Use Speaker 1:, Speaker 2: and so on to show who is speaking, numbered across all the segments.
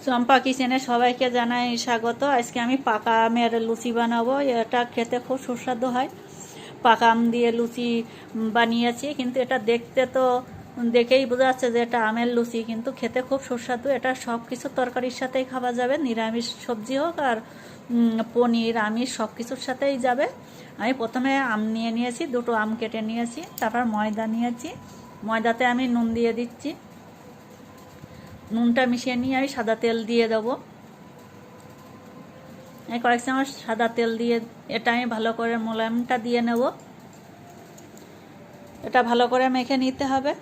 Speaker 1: চম্পা কিচেনে সবাইকে জানাই স্বাগত। আজকে আমি পাকা আমের লুচি বানাবো। এটা খেতে খুব সুস্বাদু হয়। পাকা আম দিয়ে লুচি বানিয়েছি, কিন্তু এটা দেখতে তো দেখেই বোঝা যাচ্ছে যে এটা আমের লুচি, কিন্তু খেতে খুব সুস্বাদু। এটা সব কিছু তরকারির সাথেই খাওয়া যাবে, নিরামিষ সবজি হোক আর পনির আমিষ সব কিছুর সাথেই যাবে। আমি প্রথমে আম নিয়ে নিয়েছি, দুটো আম কেটে নিয়েছি, তারপর ময়দা নিয়েছি। ময়দাতে আমি নুন দিয়ে দিচ্ছি। নুনটা মিশিয়ে নিয়ে আমি সাদা তেল দিয়ে দেবো। কয়েক চামচ সাদা তেল দিয়ে এটা আমি ভালো করে মোলায়েমটা দিয়ে নেব। এটা ভালো করে মেখে নিতে হবে।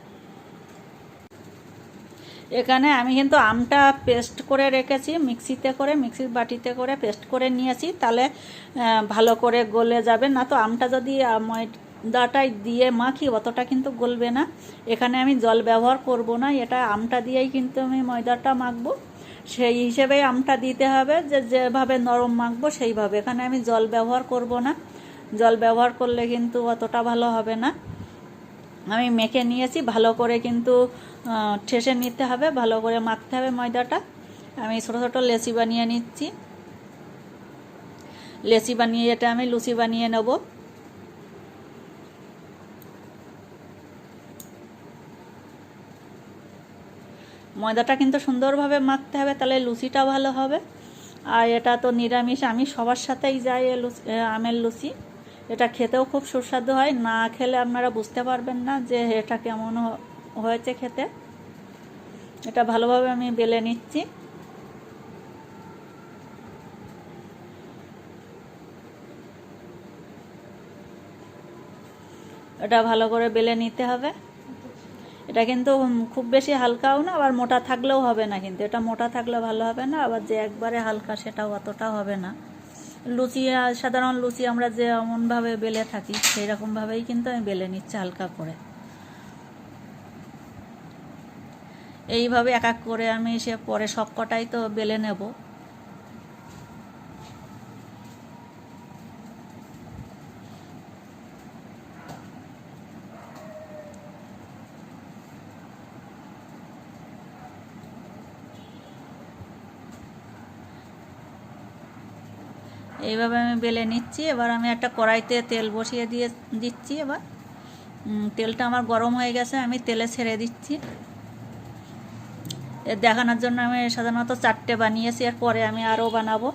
Speaker 1: এখানে আমি কিন্তু আমটা পেস্ট করে রেখেছি, মিক্সির বাটিতে করে পেস্ট করে নিয়েছি, তাহলে ভালো করে গলে যাবে। না তো আমটা যদি ময়দাটাই দিয়ে মাখি অতটা কিন্তু গলবে না। এখানে আমি জল ব্যবহার করব না, এটা আমটা দিয়েই কিন্তু আমি ময়দাটা মাখবো। সেই হিসেবেই আমটা দিতে হবে, যেভাবে নরম মাখবো সেইভাবে। এখানে আমি জল ব্যবহার করব না, জল ব্যবহার করলে কিন্তু অতটা ভালো হবে না। আমি মেখে নিয়েছি, ভালো করে কিন্তু ঠেসে নিতে হবে, ভালো করে মাখতে হবে ময়দাটা। আমি ছোটো ছোটো লেচি বানিয়ে নিচ্ছি। লেচি বানিয়ে এটা আমি লুচি বানিয়ে নেব। ময়দাটা কিন্তু সুন্দরভাবে মাখতে হবে, তাহলে লুচিটা ভালো হবে। আর এটা তো নিরামিষ, আমি সবার সাথেই যাই আমের লুচি। এটা খেতেও খুব সুস্বাদু হয়। না খেলে আপনারা বুঝতে পারবেন না যে এটা কেমন হয়েছে খেতে। এটা ভালোভাবে আমি বেলে নিচ্ছি। এটা ভালো করে বেলে নিতে হবে। এটা কিন্তু খুব বেশি হালকাও না, আবার মোটা থাকলেও হবে না। কিন্তু এটা মোটা থাকলে ভালো হবে না, আবার যে একবারে হালকা সেটাও অতটাও হবে না। লুচি, সাধারণ লুচি আমরা যে এমনভাবে বেলে থাকি সেই রকমভাবেই কিন্তু আমি বেলে নিচ্ছি হালকা করে। এইভাবে এক এক করে আমি সে পরে সবকটাই তো বেলে নেব। এইভাবে আমি বেলে নিচ্ছি। এবার আমি একটা কড়াইতে তেল বসিয়ে দিচ্ছি। এবার তেলটা আমার গরম হয়ে গেছে, আমি তেলে ছেড়ে দিচ্ছি। দেখানোর জন্য আমি সাধারণত 4টে বানিয়েছি, এরপরে আমি আরও বানাবো।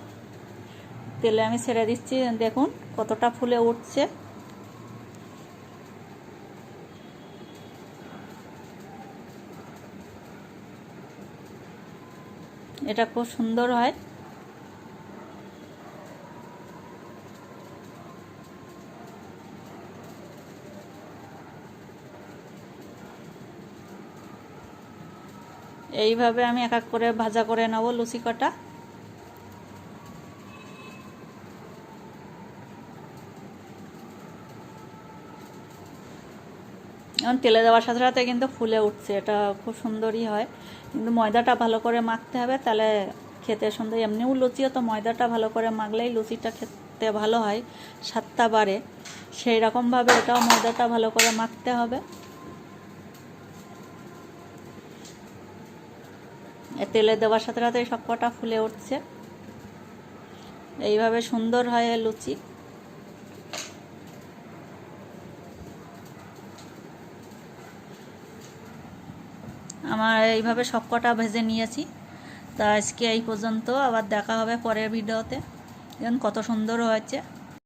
Speaker 1: তেলে আমি ছেড়ে দিচ্ছি, দেখুন কতটা ফুলে উঠছে। এটা খুব সুন্দর হয়। এইভাবে আমি এক এক করে ভাজা করে নেব লুচি কটা। এখন তেলে দেওয়ার সাথে সাথে কিন্তু ফুলে উঠছে, এটা খুব সুন্দরই হয়। কিন্তু ময়দাটা ভালো করে মাখতে হবে, তাহলে খেতে সুন্দর। এমনিও লুচিও তো ময়দাটা ভালো করে মাখলেই লুচিটা খেতে ভালো হয়, স্বাদটা বাড়ে। সেই রকমভাবে এটাও ময়দাটা ভালো করে মাখতে হবে। তেলে দেওয়ার সাথে সাথে সব কটা ফুলে উঠছে। এইভাবে সুন্দর হয় লুচি। আমার এইভাবে সব কটা ভেজে নিয়েছি। তা আজকে এই পর্যন্ত, আবার দেখা হবে পরের ভিডিওতে। দেখুন কত সুন্দর হয়েছে।